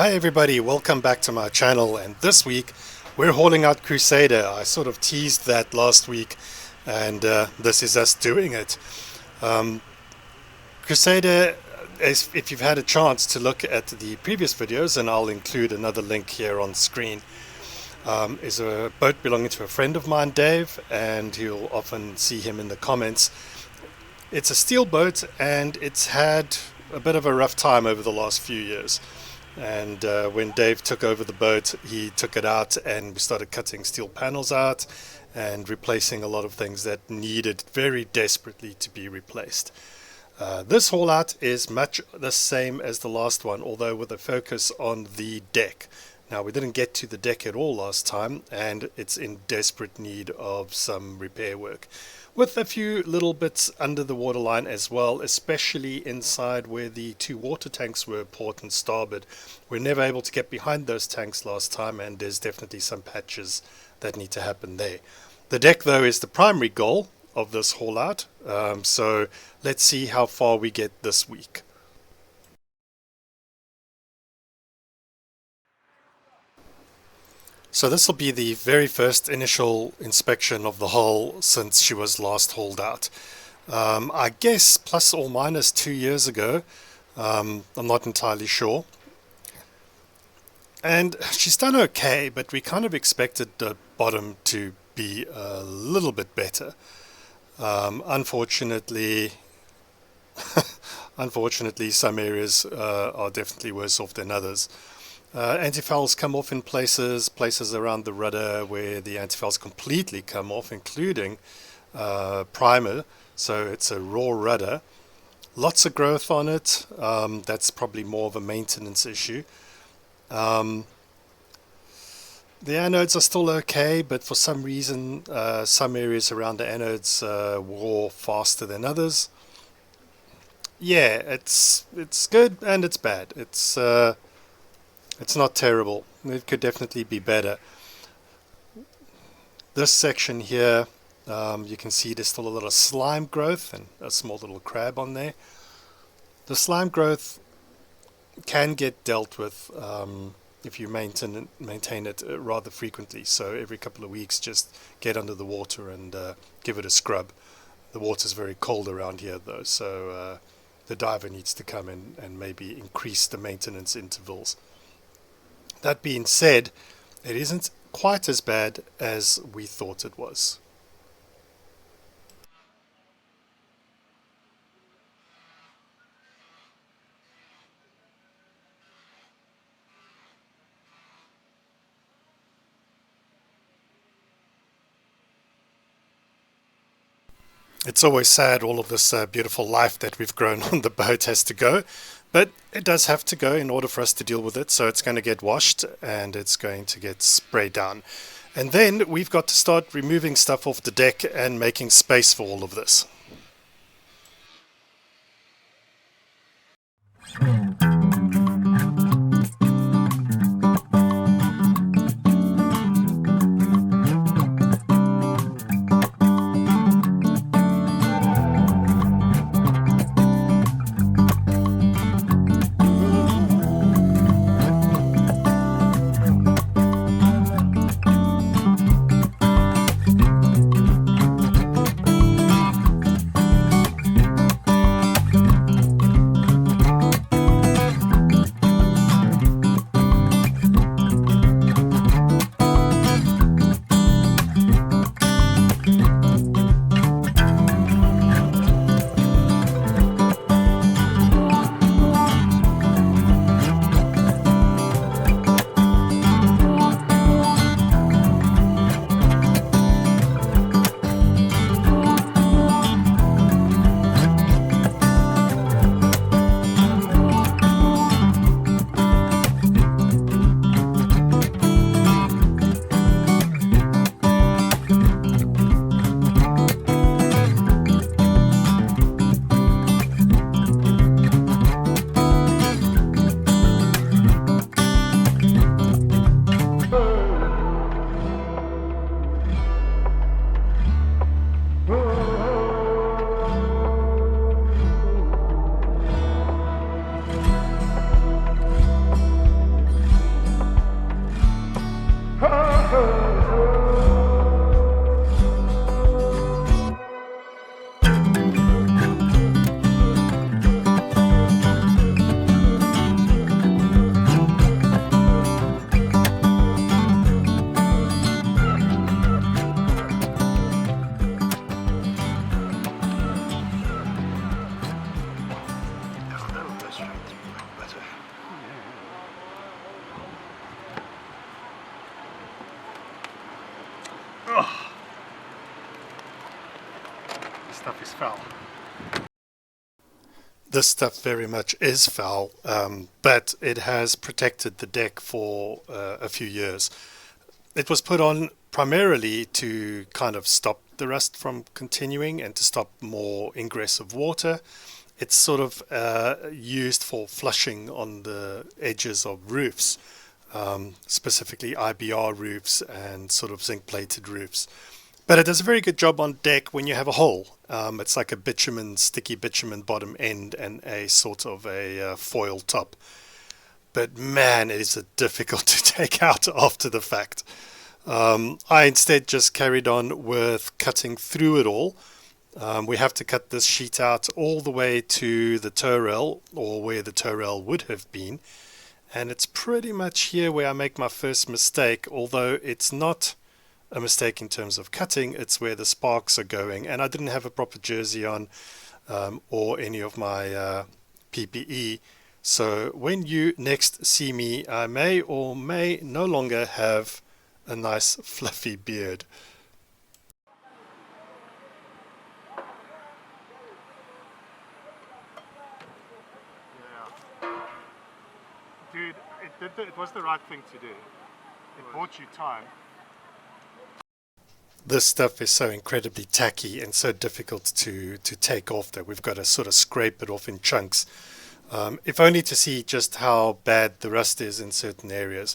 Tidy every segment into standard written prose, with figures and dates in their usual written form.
Hi everybody, welcome back to my channel, and this week we're hauling out Crusader. I sort of teased that last week, and this is us doing it. Crusader, if you've had a chance to look at the previous videos, and I'll include another link here on screen, is a boat belonging to a friend of mine, Dave, and you'll often see him in the comments. It's a steel boat, and it's had a bit of a rough time over the last few years. And when Dave took over the boat, he took it out and we started cutting steel panels out and replacing a lot of things that needed very desperately to be replaced. This haul out is much the same as the last one, although with a focus on the deck. Now, we didn't get to the deck at all last time, and it's in desperate need of some repair work, with a few little bits under the waterline as well, especially inside where the two water tanks were, port and starboard. We're never able to get behind those tanks last time, and there's definitely some patches that need to happen there. The deck, though, is the primary goal of this haul out, so let's see how far we get this week. So this will be the very first initial inspection of the hull since she was last hauled out. I guess plus or minus 2 years ago. I'm not entirely sure. And she's done okay, but we kind of expected the bottom to be a little bit better. Unfortunately, some areas are definitely worse off than others. Antifouls come off in places around the rudder where the antifouls completely come off, including primer, so it's a raw rudder. Lots of growth on it. That's probably more of a maintenance issue. The anodes are still okay, but for some reason some areas around the anodes wore faster than others. Yeah, it's good and it's bad. It's not terrible. It could definitely be better. This section here, you can see there's still a little slime growth and a small little crab on there. The slime growth can get dealt with if you maintain it rather frequently. So every couple of weeks, just get under the water and give it a scrub. The water's very cold around here, though, so the diver needs to come in and maybe increase the maintenance intervals. That being said, it isn't quite as bad as we thought it was. It's always sad all of this beautiful life that we've grown on the boat has to go, but it does have to go in order for us to deal with it. So it's going to get washed and it's going to get sprayed down. And then we've got to start removing stuff off the deck and making space for all of this. Stuff is foul. This stuff very much is foul, but it has protected the deck for a few years. It was put on primarily to kind of stop the rust from continuing and to stop more ingress of water. It's sort of used for flushing on the edges of roofs, specifically IBR roofs and sort of zinc plated roofs. But it does a very good job on deck when you have a hole. It's like a sticky bitumen bottom end and a sort of a foil top. But man, it is difficult to take out after the fact. I instead just carried on with cutting through it all. We have to cut this sheet out all the way to the toe rail, or where the toe rail would have been. And it's pretty much here where I make my first mistake, although it's not a mistake in terms of cutting, it's where the sparks are going. And I didn't have a proper jersey on or any of my PPE. So when you next see me, I may or may no longer have a nice fluffy beard. Dude, it was the right thing to do. It bought you time. This stuff is so incredibly tacky and so difficult to take off that we've got to sort of scrape it off in chunks, if only to see just how bad the rust is in certain areas.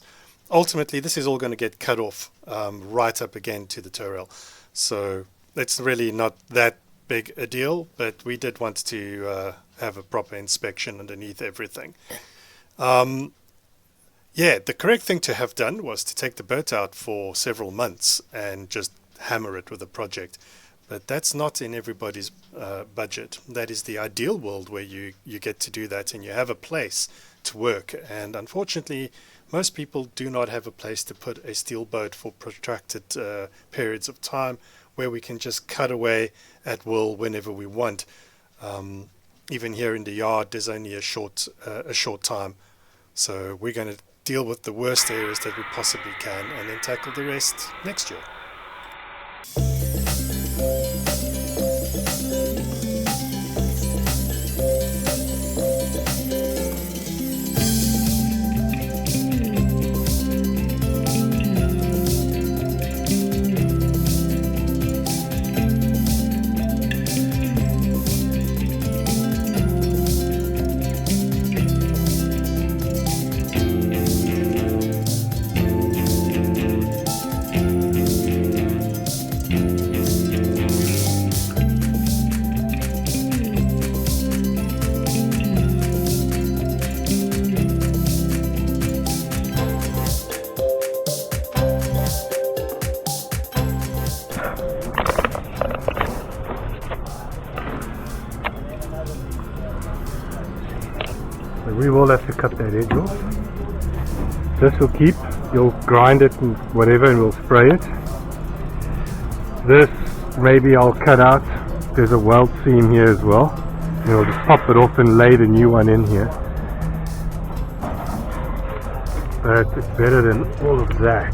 Ultimately, this is all going to get cut off right up again to the toe rail, so it's really not that big a deal, but we did want to have a proper inspection underneath everything. Yeah, the correct thing to have done was to take the boat out for several months and just hammer it with a project, but that's not in everybody's budget. That is the ideal world where you get to do that and you have a place to work, and unfortunately most people do not have a place to put a steel boat for protracted periods of time where we can just cut away at will whenever we want. Even here in the yard there's only a short time, so we're going to deal with the worst areas that we possibly can and then tackle the rest next year. We will have to cut that edge off. This will keep, you'll grind it and whatever and we'll spray it. This maybe I'll cut out, there's a weld seam here as well. And we'll just pop it off and lay the new one in here. But it's better than all of that.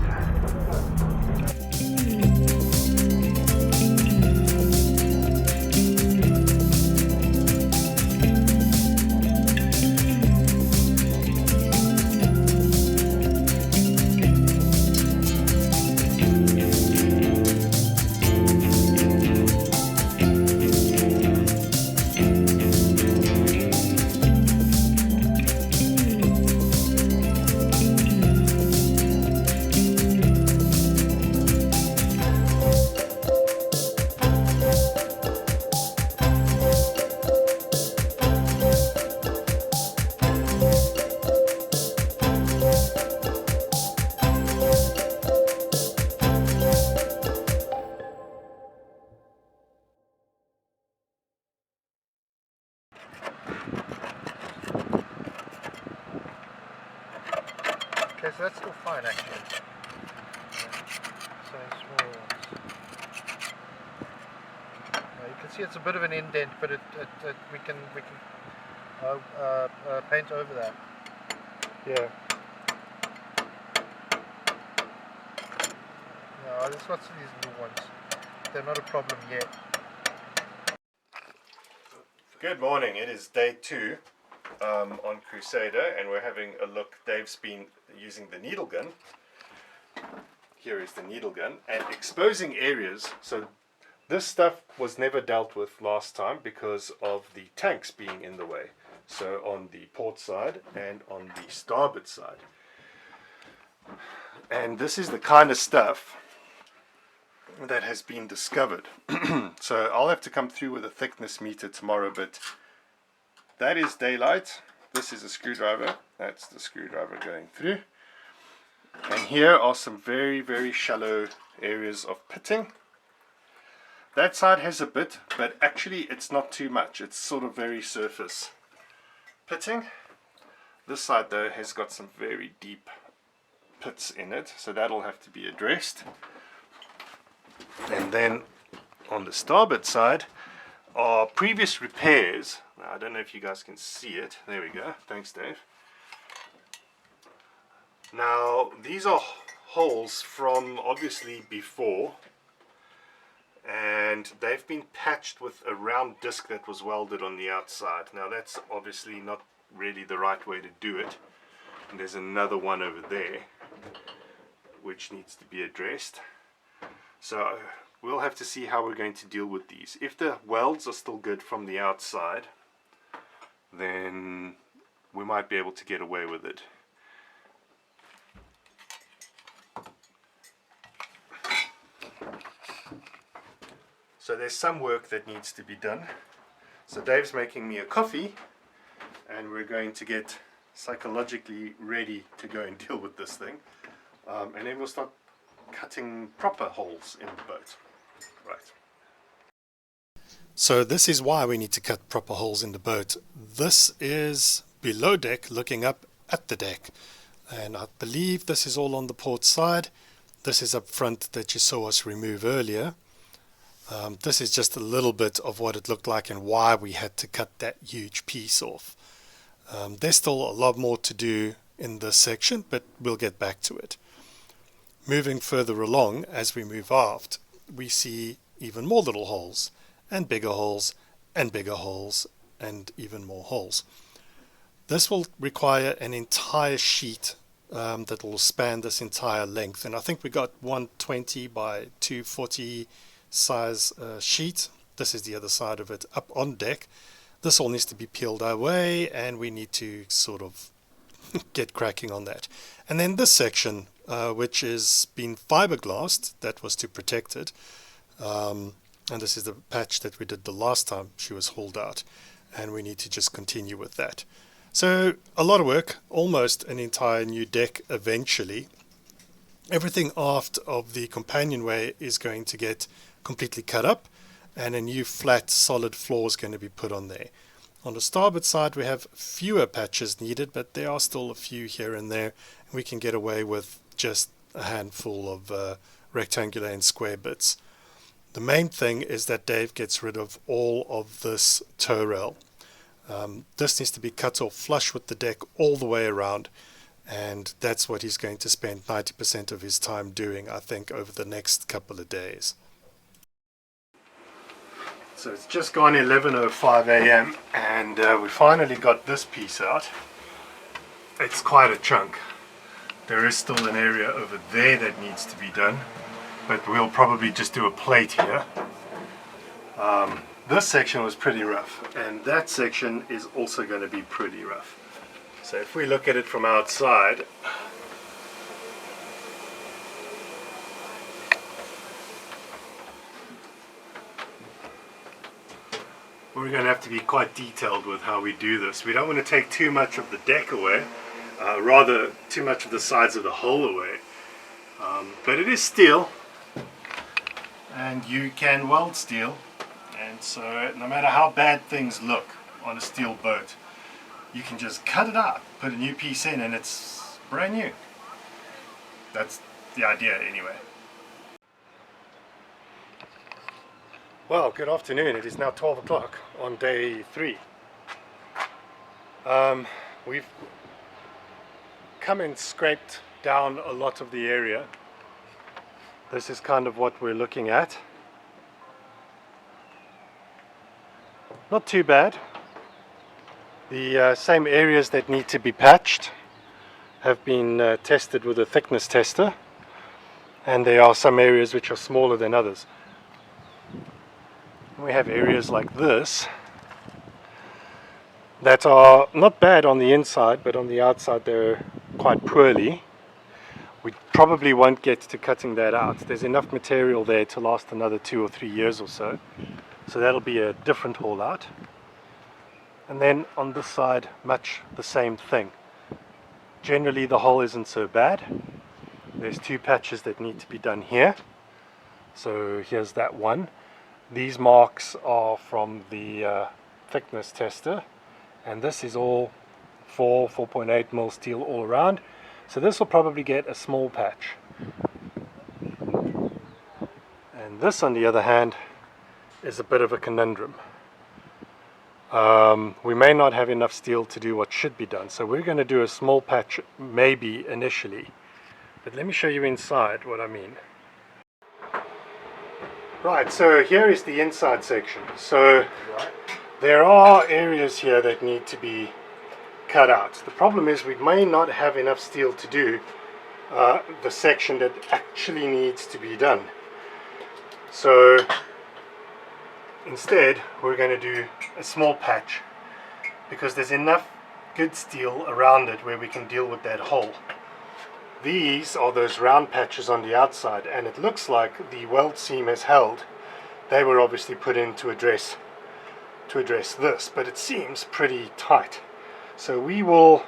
that's still fine actually. So small ones. You can see it's a bit of an indent, but we can paint over that. Yeah. Yeah, there's lots of these little ones. They're not a problem yet. Good morning, it is day 2 on Crusader, and we're having a look. Dave's been using the needle gun. Here is the needle gun, and exposing areas. So this stuff was never dealt with last time because of the tanks being in the way. So on the port side and on the starboard side. And this is the kind of stuff that has been discovered. So I'll have to come through with a thickness meter tomorrow, but that is daylight. This is a screwdriver. That's the screwdriver going through. And here are some very, very shallow areas of pitting. That side has a bit, but actually it's not too much. It's sort of very surface pitting. This side though has got some very deep pits in it, so that'll have to be addressed. And then on the starboard side are previous repairs. Now, I don't know if you guys can see it. There we go. Thanks, Dave. Now, these are holes from obviously before, and they've been patched with a round disc that was welded on the outside. Now, that's obviously not really the right way to do it. And there's another one over there which needs to be addressed. So we'll have to see how we're going to deal with these. If the welds are still good from the outside, then we might be able to get away with it. So there's some work that needs to be done. So Dave's making me a coffee, and we're going to get psychologically ready to go and deal with this thing. And then we'll start cutting proper holes in the boat. Right. So this is why we need to cut proper holes in the boat. This is below deck looking up at the deck. And I believe this is all on the port side. This is up front that you saw us remove earlier. This is just a little bit of what it looked like and why we had to cut that huge piece off. There's still a lot more to do in this section, but we'll get back to it. Moving further along, as we move aft, we see even more little holes, and bigger holes, and bigger holes, and even more holes. This will require an entire sheet that will span this entire length, and I think we got 120 by 240 size sheet. This is the other side of it up on deck. This all needs to be peeled away, and we need to sort of get cracking on that. And then this section, which is been fiberglassed, that was to protect it, and this is the patch that we did the last time she was hauled out, and we need to just continue with that. So a lot of work, almost an entire new deck eventually. Everything aft of the companionway is going to get completely cut up, and a new flat solid floor is going to be put on there. On the starboard side we have fewer patches needed, but there are still a few here and there, and we can get away with just a handful of rectangular and square bits. The main thing is that Dave gets rid of all of this tow rail. This needs to be cut off flush with the deck all the way around, and that's what he's going to spend 90% of his time doing, I think, over the next couple of days. So it's just gone 11:05 a.m. and we finally got this piece out. It's quite a chunk. There is still an area over there that needs to be done, but we'll probably just do a plate here. This section was pretty rough, and that section is also going to be pretty rough. So if we look at it from outside, we're going to have to be quite detailed with how we do this. We don't want to take too much of the deck away, rather too much of the sides of the hull away. But it is steel, and you can weld steel, and so no matter how bad things look on a steel boat, you can just cut it out, put a new piece in, and it's brand new. That's the idea anyway. Well, good afternoon. It is now 12 o'clock on day 3. We've come and scraped down a lot of the area. This is kind of what we're looking at. Not too bad. The same areas that need to be patched have been tested with a thickness tester, and there are some areas which are smaller than others. We have areas like this that are not bad on the inside, but on the outside they're quite poorly. We probably won't get to cutting that out. There's enough material there to last another 2 or 3 years or so. So that'll be a different haul out. And then on this side, much the same thing. Generally the hole isn't so bad. There's 2 patches that need to be done here. So here's that one. These marks are from the thickness tester, and this is all 4.8 mil steel all around. So this will probably get a small patch. And this, on the other hand, is a bit of a conundrum. We may not have enough steel to do what should be done, so we're going to do a small patch maybe initially. But let me show you inside what I mean. Right, so here is the inside section. So there are areas here that need to be cut out. The problem is we may not have enough steel to do the section that actually needs to be done. So instead we're going to do a small patch, because there's enough good steel around it where we can deal with that hole. These are those round patches on the outside, and it looks like the weld seam has held. They were obviously put in to address this, but it seems pretty tight. So we will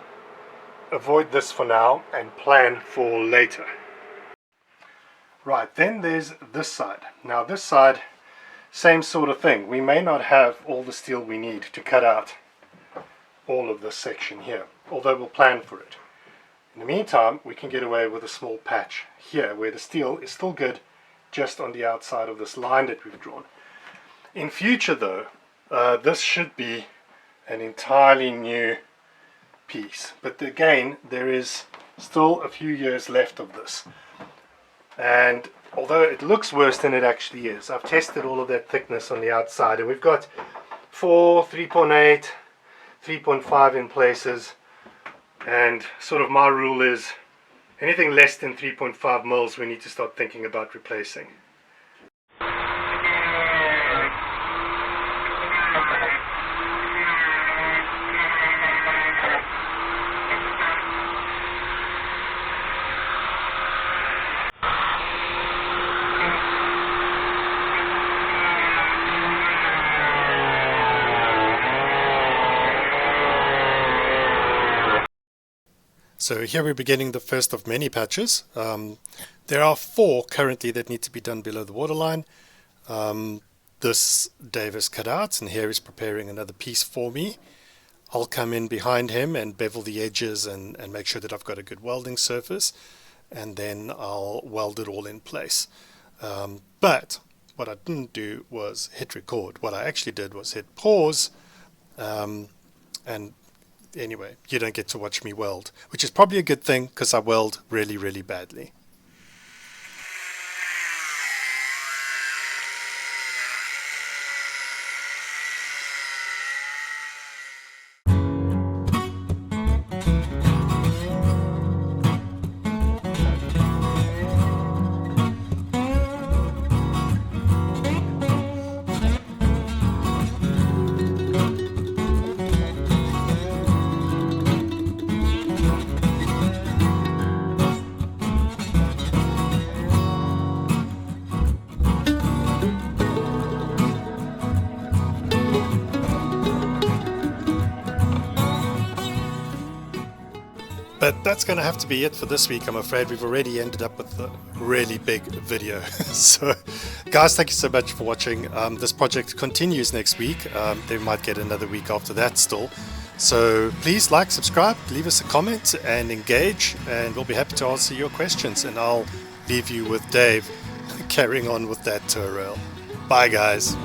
avoid this for now and plan for later. Right, then there's this side. Now this side, same sort of thing. We may not have all the steel we need to cut out all of this section here, although we'll plan for it. In the meantime, we can get away with a small patch here where the steel is still good, just on the outside of this line that we've drawn. In future though, this should be an entirely new piece, but again there is still a few years left of this, and although it looks worse than it actually is, I've tested all of that thickness on the outside, and we've got 4, 3.8, 3.5 in places, and sort of my rule is anything less than 3.5 mils we need to start thinking about replacing. So here we're beginning the first of many patches. There are 4 currently that need to be done below the waterline. This Dave has cut out, and here he's preparing another piece for me. I'll come in behind him and bevel the edges and make sure that I've got a good welding surface, and then I'll weld it all in place. But what I didn't do was hit record. What I actually did was hit pause, and anyway, you don't get to watch me weld, which is probably a good thing because I weld really, really badly. But that's going to have to be it for this week, I'm afraid. We've already ended up with a really big video. So, guys, thank you so much for watching. This project continues next week. They might get another week after that still. So please like, subscribe, leave us a comment and engage, and we'll be happy to answer your questions. And I'll leave you with Dave carrying on with that tow rail. Bye guys.